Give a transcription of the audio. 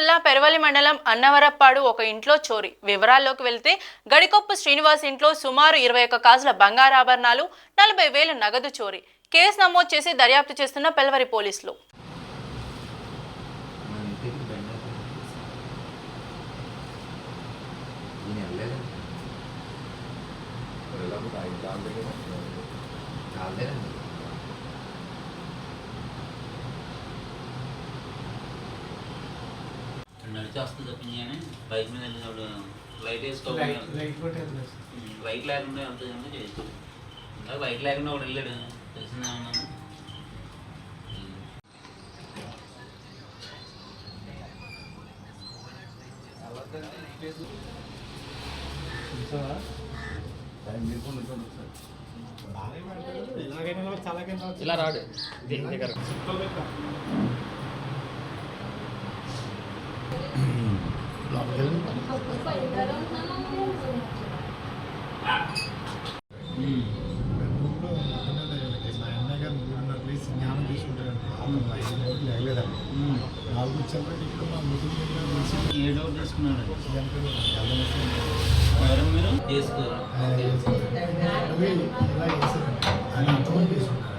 జిల్లా పెరవలి మండలం అన్నవరప్పాడు ఒక ఇంట్లో చోరీ. వివరాల్లోకి వెళ్తే గడికొప్పు శ్రీనివాస్ ఇంట్లో సుమారు 21 గాజుల బంగారాభరణాలు 40,000 నగదు చోరీ. కేసు నమోదు చేసి దర్యాప్తు చేస్తున్న పెల్వరి పోలీసులు. నడిచి వస్తుంది తప్పింది కానీ బైక్ మీద వెళ్ళినప్పుడు లైట్ వేసుకోవాలి. బైక్ లేకుండా ఎంత చేయొచ్చు. ఇంకా బైక్ లేకుండా ఒకటి వెళ్ళాడు తెలిసిందేమన్నా. ఇలా రాడు జ్ఞానం తీసుకుంటారండి. 4 వచ్చేప్పటికి ఇప్పుడు మా మీటింగ్ 7 రోజులు తీసుకున్నాడు. మీరు చేసుకోరు ఇలా చేశారండి. ఆయన అంతమంది తీసుకుంటారు.